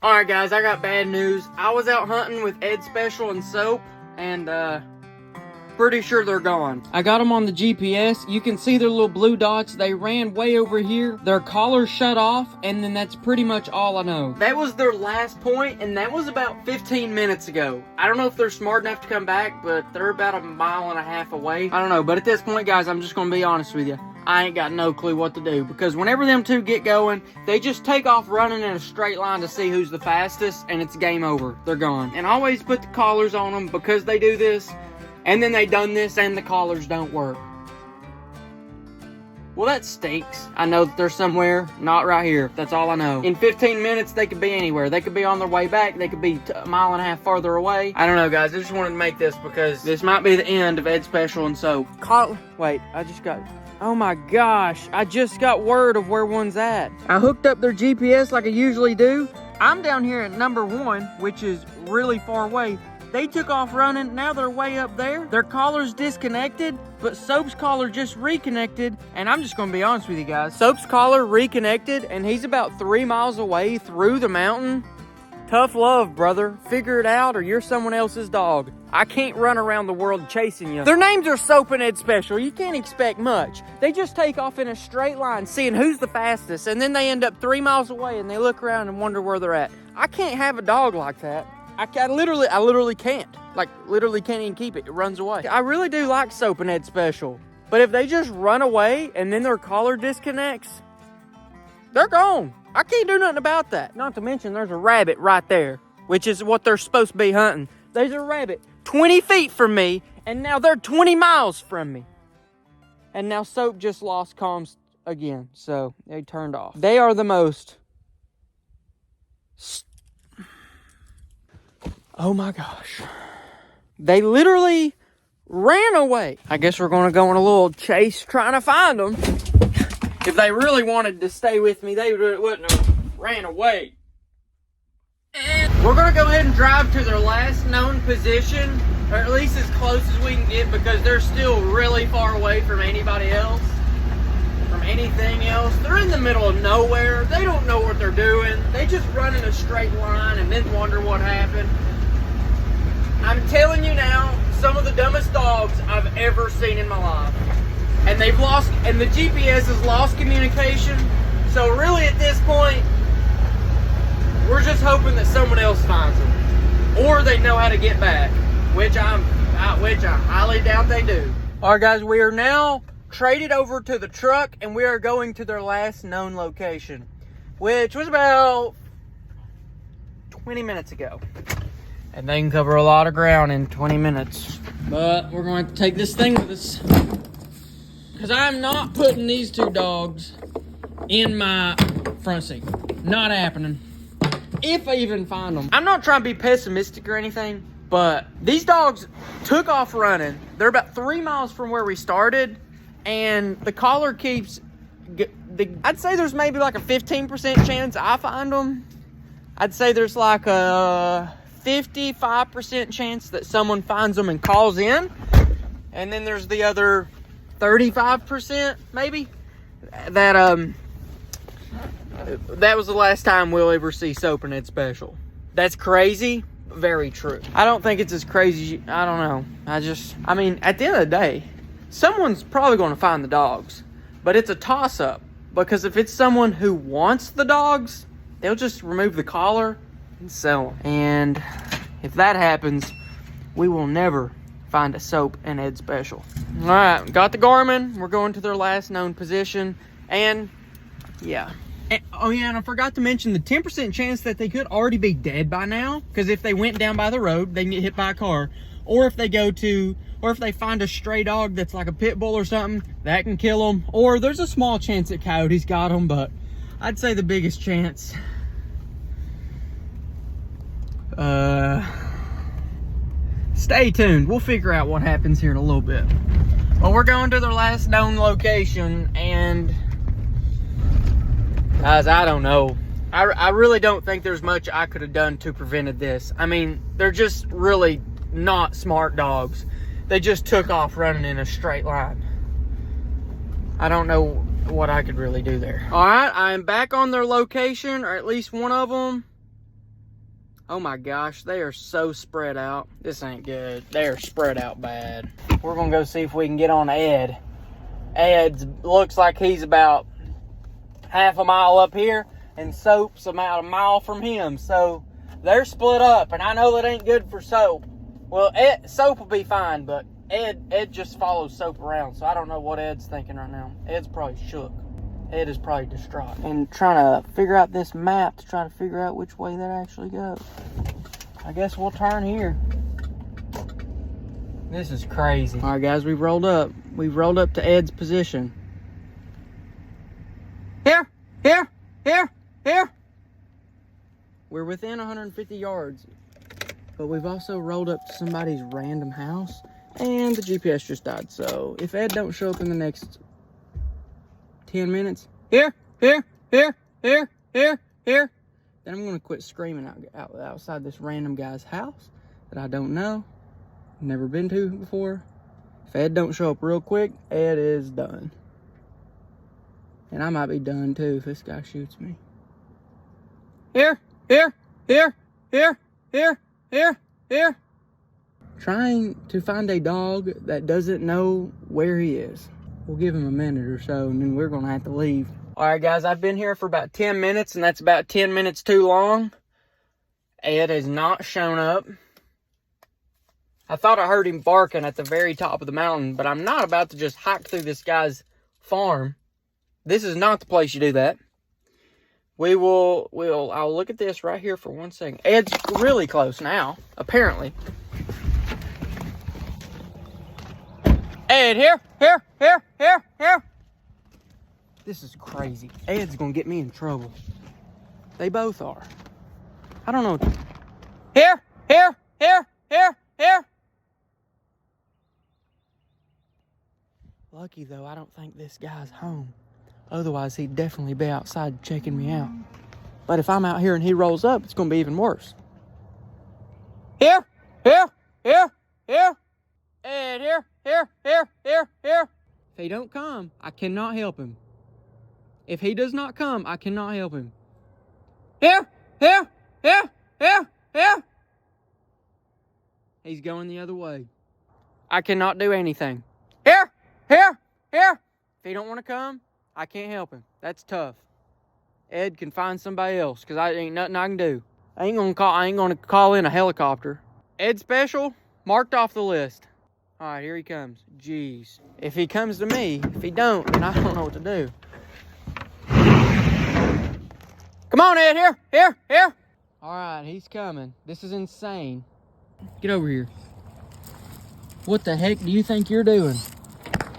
Alright guys, I got bad news. I was out hunting with Ed Special and Soap, and pretty sure they're gone. I got them on the GPS. You can see their little blue dots. They ran way over here. Their collar shut off, and then that's pretty much all I know. That was their last point, and that was about 15 minutes ago. I don't know if they're smart enough to come back, but they're about 1.5 miles away. I don't know, but at this point, guys, I'm just gonna be honest with you. I ain't got no clue what to do, because whenever them two get going, they just take off running in a straight line to see who's the fastest, and it's game over. They're gone. And I always put the collars on them because they do this. And then they done this and the collars don't work. Well, that stinks. I know that they're somewhere, not right here. That's all I know. In 15 minutes, they could be anywhere. They could be on their way back. They could be 1.5 miles farther away. I don't know, guys. I just wanted to make this because this might be the end of Ed Special and Soap. Wait, oh my gosh. I just got word of where one's at. I hooked up their GPS like I usually do. I'm down here at number 1, which is really far away. They took off running, now they're way up there. Their collar's disconnected, but Soap's collar just reconnected. And I'm just gonna be honest with you guys. Soap's collar reconnected, and he's about 3 miles away through the mountain. Tough love, brother. Figure it out or you're someone else's dog. I can't run around the world chasing you. Their names are Soap and Ed Special. You can't expect much. They just take off in a straight line, seeing who's the fastest, and then they end up 3 miles away and they look around and wonder where they're at. I can't have a dog like that. I literally can't. Like, literally can't even keep it. It runs away. I really do like Soap and Ed Special. But if they just run away and then their collar disconnects, they're gone. I can't do nothing about that. Not to mention there's a rabbit right there, which is what they're supposed to be hunting. There's a rabbit 20 feet from me, and now they're 20 miles from me. And now Soap just lost comms again, so they turned off. They are the most... Oh my gosh. They literally ran away. I guess we're going to go on a little chase trying to find them. If they really wanted to stay with me, they wouldn't have ran away. And we're going to go ahead and drive to their last known position, or at least as close as we can get, because they're still really far away from anybody else, from anything else. They're in the middle of nowhere. They don't know what they're doing. They just run in a straight line and then wonder what happened. I'm telling you now, some of the dumbest dogs I've ever seen in my life. And they've lost, and the GPS has lost communication. So really at this point, we're just hoping that someone else finds them. Or they know how to get back, which I highly doubt they do. All right guys, we are now traded over to the truck and we are going to their last known location, which was about 20 minutes ago. And they can cover a lot of ground in 20 minutes. But we're going to take this thing with us, because I'm not putting these two dogs in my front seat. Not happening. If I even find them. I'm not trying to be pessimistic or anything, but these dogs took off running. They're about 3 miles from where we started, and the collar keeps... I'd say there's maybe like a 15% chance I find them. I'd say there's like a 55% chance that someone finds them and calls in. And then there's the other 35% maybe that that was the last time we'll ever see Soap and Ed Special. That's crazy, but very true. I don't think it's as crazy. I don't know. I mean, at the end of the day, someone's probably going to find the dogs, but it's a toss-up, because if it's someone who wants the dogs, they'll just remove the collar and sell them. And if that happens, we will never find a Soap and Ed Special. All right, got the Garmin. We're going to their last known position. And yeah. And, oh yeah, and I forgot to mention the 10% chance that they could already be dead by now. Because if they went down by the road, they can get hit by a car. Or if they find a stray dog that's like a pit bull or something, that can kill them. Or there's a small chance that coyotes got them, but I'd say the biggest chance... stay tuned. We'll figure out what happens here in a little bit. Well, we're going to their last known location, and guys, I don't know. I really don't think there's much I could have done to prevented this. I mean, they're just really not smart dogs. They just took off running in a straight line. I don't know what I could really do there. All right, I am back on their location, or at least one of them. Oh my gosh, they are so spread out. This ain't good. They are spread out bad. We're gonna go see if we can get on Ed. Ed looks like he's about half a mile up here, and Soap's about a mile from him. So they're split up, and I know that ain't good for Soap. Well, Soap will be fine, but Ed just follows Soap around, so I don't know what Ed's thinking right now. Ed's probably shook. Ed is probably distraught. And trying to figure out this map to try to figure out which way that actually goes. I guess we'll turn here. This is crazy. All right, guys, we've rolled up. We've rolled up to Ed's position. Here, here, here, here. We're within 150 yards. But we've also rolled up to somebody's random house. And the GPS just died. So if Ed don't show up in the next 10 minutes, here, here, here, here, here, here, then I'm going to quit screaming outside this random guy's house that I don't know, never been to before. If Ed don't show up real quick, Ed is done. And I might be done too if this guy shoots me. Here, here, here, here, here, here, here. Trying to find a dog that doesn't know where he is. We'll give him a minute or so, and then we're going to have to leave. All right, guys, I've been here for about 10 minutes, and that's about 10 minutes too long. Ed has not shown up. I thought I heard him barking at the very top of the mountain, but I'm not about to just hike through this guy's farm. This is not the place you do that. I'll look at this right here for 1 second. Ed's really close now, apparently. Ed, here, here, here, here, here. This is crazy. Ed's gonna get me in trouble. They both are. I don't know. Here, here, here, here, here. Lucky though, I don't think this guy's home. Otherwise, he'd definitely be outside checking me out. But if I'm out here and he rolls up, it's gonna be even worse. Here, here, here, here. And here, here, here, here, here. If he don't come, I cannot help him. If he does not come, I cannot help him. Here, here, here, here, here. He's going the other way. I cannot do anything. Here, here, here. If he don't want to come, I can't help him. That's tough. Ed can find somebody else, because I ain't nothing I can do. I ain't gonna call in a helicopter. Ed Special, marked off the list. All right, here he comes. Jeez. If he comes to me, if he don't, then I don't know what to do. Come on, Ed, here, here, here. All right, he's coming. This is insane. Get over here. What the heck do you think you're doing?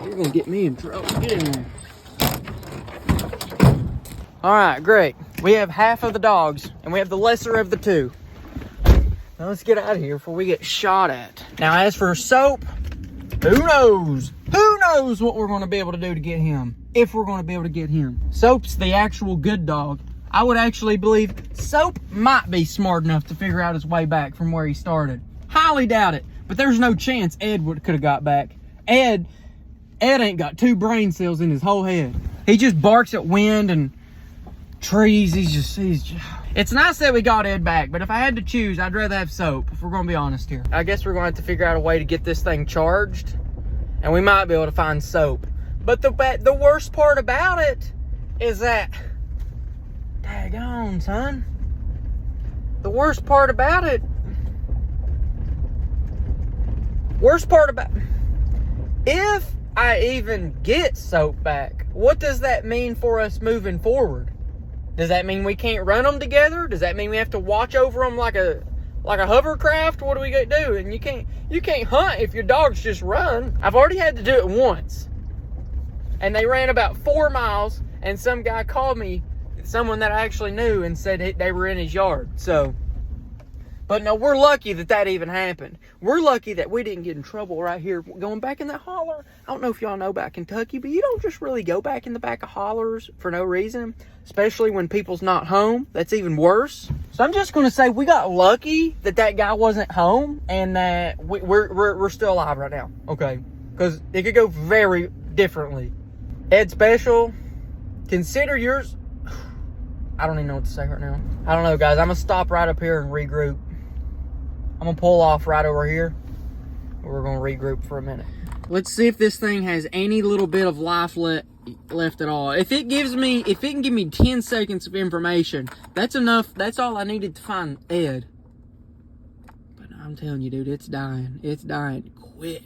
You're gonna get me in trouble. Get in there. All right, great. We have half of the dogs, and we have the lesser of the two. Now let's get out of here before we get shot at. Now, as for Soap, who knows? Who knows what we're going to be able to do to get him? If we're going to be able to get him. Soap's the actual good dog. I would actually believe Soap might be smart enough to figure out his way back from where he started. Highly doubt it. But there's no chance Ed could have got back. Ed ain't got 2 brain cells in his whole head. He just barks at wind and trees. He's just... It's nice that we got Ed back, but if I had to choose, I'd rather have Soap, if we're going to be honest here. I guess we're going to have to figure out a way to get this thing charged, and we might be able to find Soap. But the worst part about it is that... Daggone, son. The worst part about it... If I even get Soap back, what does that mean for us moving forward? Does that mean we can't run them together? Does that mean we have to watch over them like a hovercraft? What do we gonna do? And you can't hunt if your dogs just run. I've already had to do it once, and they ran about 4 miles. And some guy called me, someone that I actually knew, and said they were in his yard. So, but no, we're lucky that even happened. We're lucky that we didn't get in trouble right here going back in that holler. I don't know if y'all know about Kentucky, but you don't just really go back in the back of hollers for no reason, especially when people's not home. That's even worse. So I'm just going to say we got lucky that guy wasn't home, and that we're still alive right now, okay? Because it could go very differently. Ed Special, consider yours... I don't even know what to say right now. I don't know, guys. I'm gonna stop right up here and regroup. I'm gonna pull off right over here. We're gonna regroup for a minute. Let's see if this thing has any little bit of life left at all. If it can give me 10 seconds of information, that's enough. That's all I needed to find Ed. But I'm telling you, dude, it's dying. It's dying quick.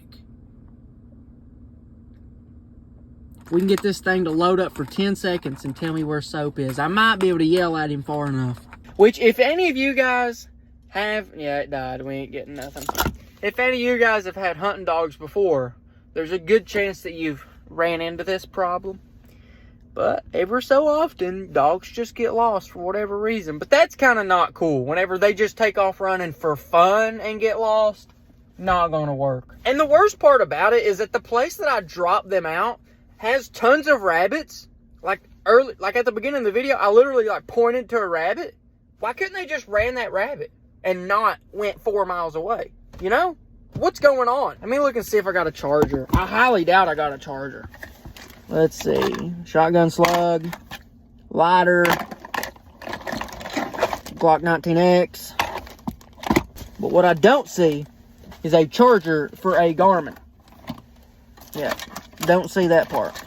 If we can get this thing to load up for 10 seconds and tell me where Soap is, I might be able to yell at him far enough. Which, if any of you guys have... Yeah, it died. We ain't getting nothing. If any of you guys have had hunting dogs before, there's a good chance that you've ran into this problem. But ever so often, dogs just get lost for whatever reason. But that's kind of not cool. Whenever they just take off running for fun and get lost, not gonna work. And the worst part about it is that the place that I dropped them out has tons of rabbits. Like at the beginning of the video, I literally like pointed to a rabbit. Why couldn't they just ran that rabbit and not went 4 miles away? You know? What's going on? Let me look and see if I got a charger. I highly doubt I got a charger. Let's see. Shotgun slug. Lighter. Glock 19X. But what I don't see is a charger for a Garmin. Yeah. Don't see that part.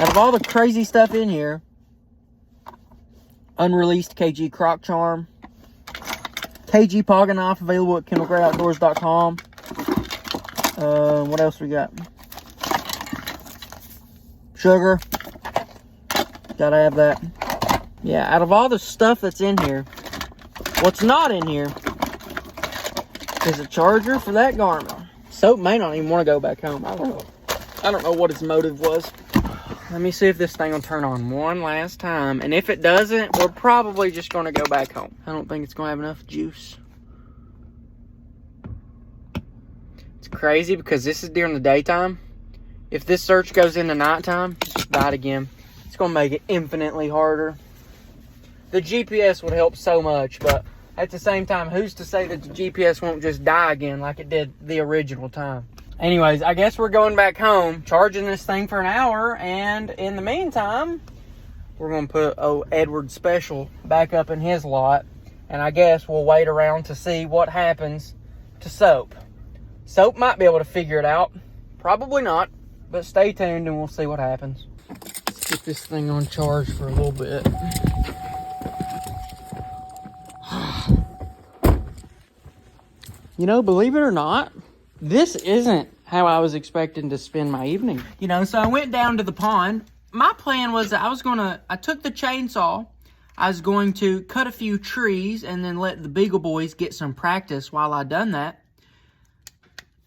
Out of all the crazy stuff in here, unreleased KG Croc Charm, KG Poggin Knife available at KendallGrayOutdoors.com. What else we got? Sugar. Gotta have that. Yeah, out of all the stuff that's in here, what's not in here is a charger for that Garmin. Soap may not even want to go back home. I don't know. I don't know what his motive was. Let me see if this thing will turn on one last time. And if it doesn't, we're probably just going to go back home. I don't think it's going to have enough juice. It's crazy because this is during the daytime. If this search goes into nighttime, just buy it again. It's going to make it infinitely harder. The GPS would help so much, but at the same time, who's to say that the GPS won't just die again like it did the original time? Anyways, I guess we're going back home, charging this thing for an hour, and in the meantime, we're going to put Edward Special back up in his lot, and I guess we'll wait around to see what happens to Soap. Soap might be able to figure it out. Probably not, but stay tuned and we'll see what happens. Let's get this thing on charge for a little bit. You know, believe it or not, this isn't how I was expecting to spend my evening. You know, so I went down to the pond. My plan was that I took the chainsaw, I was going to cut a few trees and then let the Beagle boys get some practice while I done that.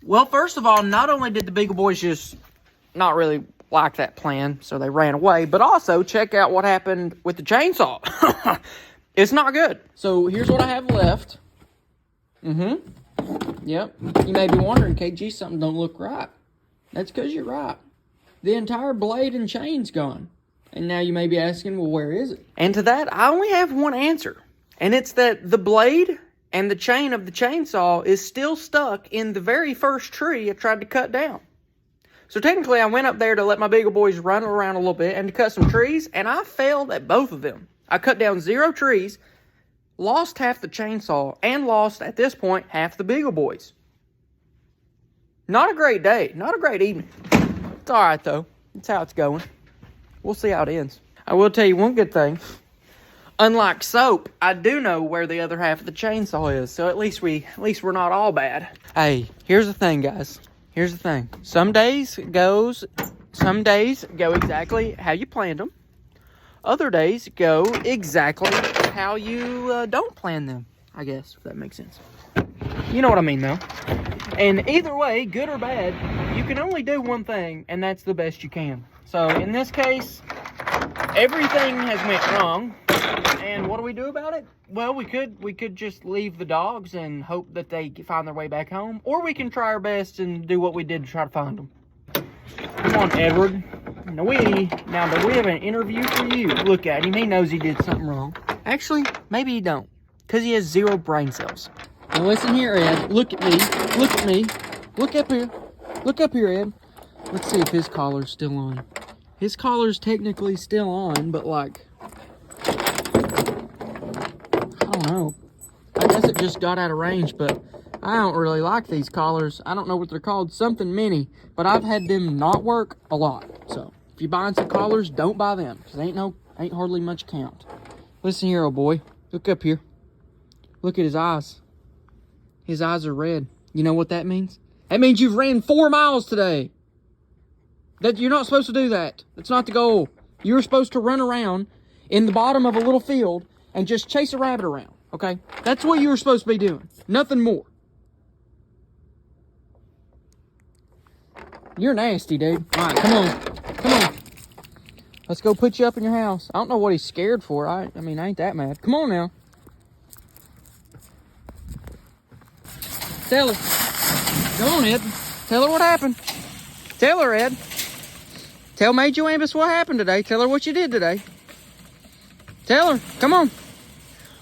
Well, first of all, not only did the Beagle boys just not really like that plan, so they ran away, but also check out what happened with the chainsaw. It's not good. So here's what I have left. Yep. You may be wondering, KG, something don't look right. That's because you're right. The entire blade and chain's gone. And now you may be asking, well, where is it? And to that, I only have one answer. And it's that the blade and the chain of the chainsaw is still stuck in the very first tree I tried to cut down. So technically, I went up there to let my Beagle boys run around a little bit and to cut some trees, and I failed at both of them. I cut down 0 trees, lost half the chainsaw, and lost, at this point, half the Beagle boys. Not a great day. Not a great evening. It's alright, though. It's how it's going. We'll see how it ends. I will tell you one good thing. Unlike Soap, I do know where the other half of the chainsaw is, so at least we're not all bad. Hey, here's the thing, guys. Here's the thing. Some days go exactly how you planned them. Other days go exactly how you don't plan them, I guess, if that makes sense. You know what I mean, though. And either way, good or bad, you can only do one thing, and that's the best you can. So, in this case, everything has went wrong. And what do we do about it? Well, we could just leave the dogs and hope that they find their way back home. Or we can try our best and do what we did to try to find them. Come on, Edward. Now we have an interview for you. Look at him. He knows he did something wrong. Actually, maybe he don't. Because he has 0 brain cells. Now listen here, Ed. Look at me. Look at me. Look up here. Look up here, Ed. Let's see if his collar's still on. His collar's technically still on, but like, I don't know. I guess it just got out of range, but I don't really like these collars. I don't know what they're called, something mini, but I've had them not work a lot. So if you're buying some collars, don't buy them, because ain't hardly much count. Listen here, old boy. Look up here. Look at his eyes. His eyes are red. You know what that means? That means you've ran 4 miles today. That you're not supposed to do that. That's not the goal. You're supposed to run around in the bottom of a little field and just chase a rabbit around, okay? That's what you were supposed to be doing. Nothing more. You're nasty, dude. All right, come on. Come on. Let's go put you up in your house. I don't know what he's scared for. I mean, I ain't that mad. Come on now. Tell her. Go on, Ed. Tell her what happened. Tell her, Ed. Tell Major Wambus what happened today. Tell her what you did today. Tell her. Come on.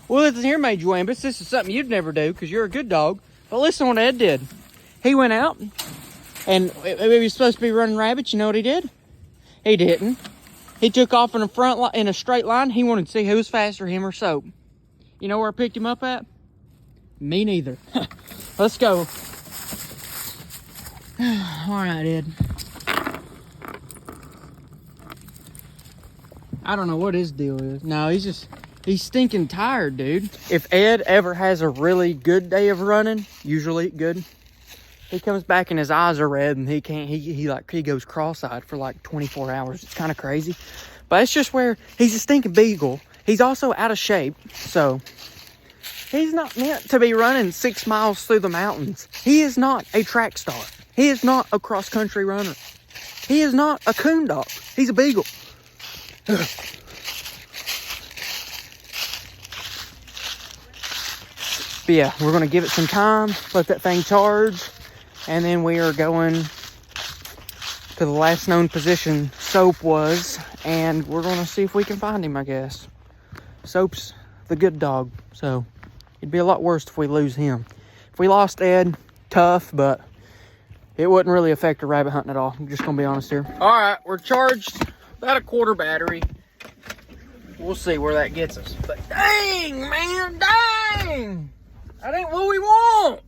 Well, listen here, Major Wambus. This is something you'd never do because you're a good dog. But listen what Ed did. He went out and he was supposed to be running rabbits. You know what he did? He didn't. He took off in a straight line. He wanted to see who was faster, him or Soap. You know where I picked him up at? Me neither. Let's go. All right, Ed. I don't know what his deal is. No, he's stinking tired, dude. If Ed ever has a really good day of running, usually good, he comes back and his eyes are red and he goes cross-eyed for like 24 hours. It's kind of crazy. But it's just where he's a stinking beagle. He's also out of shape, so he's not meant to be running 6 miles through the mountains. He is not a track star. He is not a cross-country runner. He is not a coon dog. He's a beagle. But yeah, we're going to give it some time, let that thing charge, and then we are going to the last known position Soap was, and we're going to see if we can find him, I guess. Soap's the good dog, so it'd be a lot worse if we lose him. If we lost Ed, tough, but it wouldn't really affect the rabbit hunting at all. I'm just going to be honest here. All right, we're charged about a quarter battery. We'll see where that gets us. But dang, man, dang! That ain't what we want.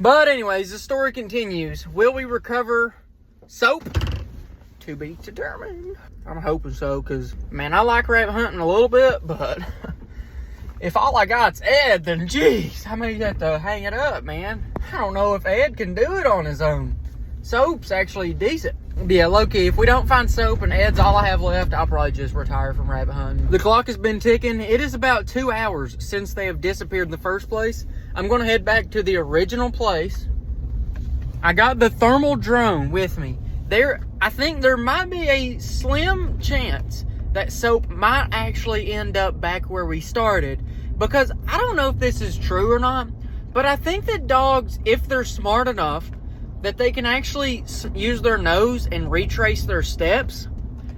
But anyways, the story continues. Will we recover Soap? To be determined. I'm hoping so, because, man, I like rabbit hunting a little bit, but if all I got's Ed, then geez, I may have to hang it up, man. I don't know if Ed can do it on his own. Soap's actually decent. Yeah, low-key, if we don't find Soap and Ed's all I have left, I'll probably just retire from rabbit hunting. The clock has been ticking. It is about 2 hours since they have disappeared in the first place. I'm going to head back to the original place. I got the thermal drone with me. I think there might be a slim chance that Soap might actually end up back where we started. Because I don't know if this is true or not, but I think that dogs, if they're smart enough, that they can actually use their nose and retrace their steps.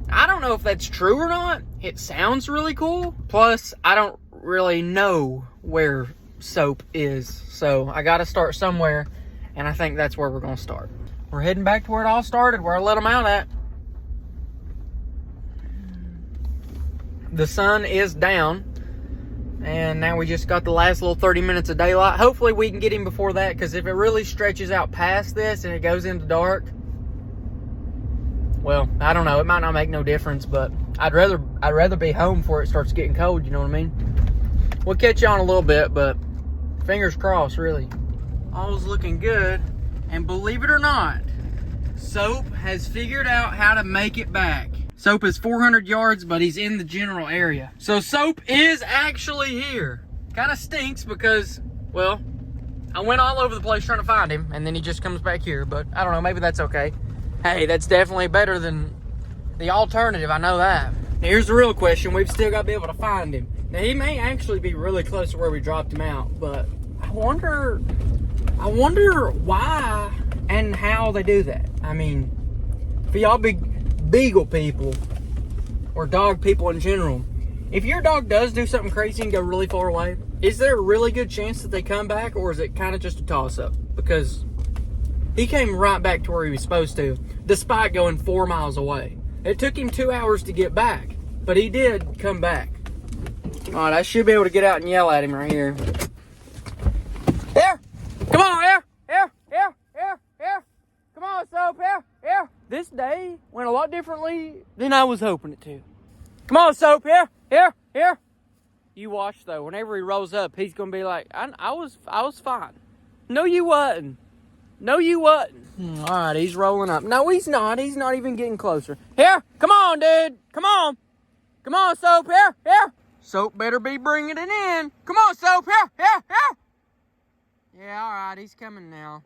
I don't know if that's true or not. It sounds really cool. Plus, I don't really know where Soap is. So, I gotta start somewhere, and I think that's where we're gonna start. We're heading back to where it all started, where I let them out at. The sun is down. And now we just got the last little 30 minutes of daylight. Hopefully we can get him before that, because if it really stretches out past this and it goes into dark, well, I don't know. It might not make no difference, but I'd rather be home before it starts getting cold, you know what I mean? We'll catch you on a little bit, but fingers crossed, really. All's looking good, and believe it or not, Soap has figured out how to make it back. Soap is 400 yards, but he's in the general area. So Soap is actually here. Kind of stinks because, well, I went all over the place trying to find him, and then he just comes back here. But I don't know, maybe that's okay. Hey, that's definitely better than the alternative, I know that. Now, here's the real question. We've still got to be able to find him. Now, he may actually be really close to where we dropped him out, but I wonder why and how they do that. I mean, for y'all big Beagle people or dog people in general, if your dog does do something crazy and go really far away, is there a really good chance that they come back, or is it kind of just a toss-up? Because he came right back to where he was supposed to, despite going 4 miles away. It took him 2 hours to get back, but he did come back. All right, I should be able to get out and yell at him right here. Here! Come on, here! Here! Here! Here! Here! Come on, Soap, here! Here! This day went a lot differently than I was hoping it to. Come on, Soap, here! Here! Here! You watch, though. Whenever he rolls up, he's going to be like, I was fine. No, you wasn't. No, you wasn't. All right, he's rolling up. No, he's not. He's not even getting closer. Here! Come on, dude! Come on! Come on, Soap, here! Here! Soap better be bringing it in. Come on, Soap, here! Here! Here! Yeah, all right, he's coming now.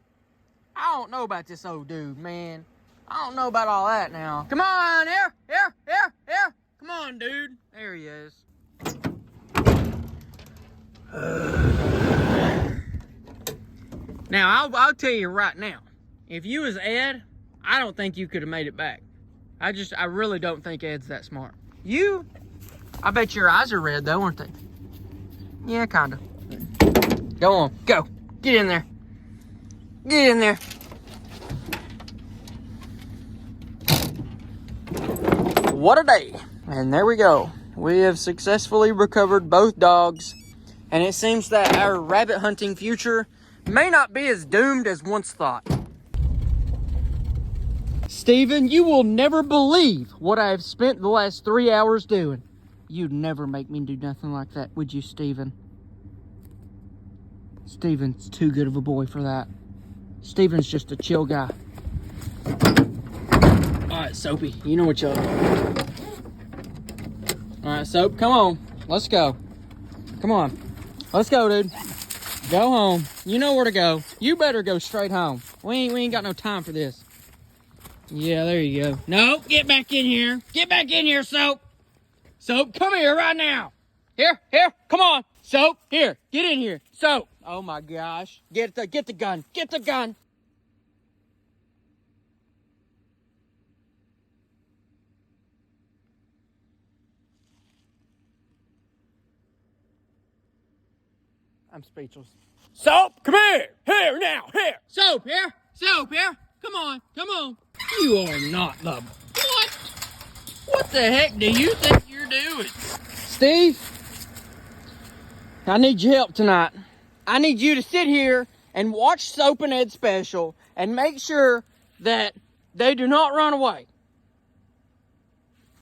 I don't know about this old dude, man. I don't know about all that now. Come on, here! Here! Here! Here! Come on, dude. There he is. Now, I'll tell you right now, if you was Ed, I don't think you could have made it back. I really don't think Ed's that smart. You, I bet your eyes are red though, aren't they? Yeah, kinda. Go on, go. Get in there. Get in there. What a day. And there we go. We have successfully recovered both dogs. And it seems that our rabbit hunting future may not be as doomed as once thought. Steven, you will never believe what I have spent the last 3 hours doing. You'd never make me do nothing like that, would you, Steven? Steven's too good of a boy for that. Steven's just a chill guy. Alright, Soapy, you know what you're doing. Alright, Soap, come on. Let's go. Come on. Let's go, dude. Go home. You know where to go. You better go straight home. We ain't got no time for this. Yeah, there you go. No, get back in here. Get back in here, Soap. Soap, come here right now. Here, come on. Soap, here, get in here. Soap. Oh my gosh. Get the gun. Get the gun. I'm speechless. Soap, come here. Here now, here. Soap, here. Soap, here. Come on, come on. You are not the... What? What the heck do you think you're doing? Steve, I need your help tonight. I need you to sit here and watch Soap and Ed special and make sure that they do not run away.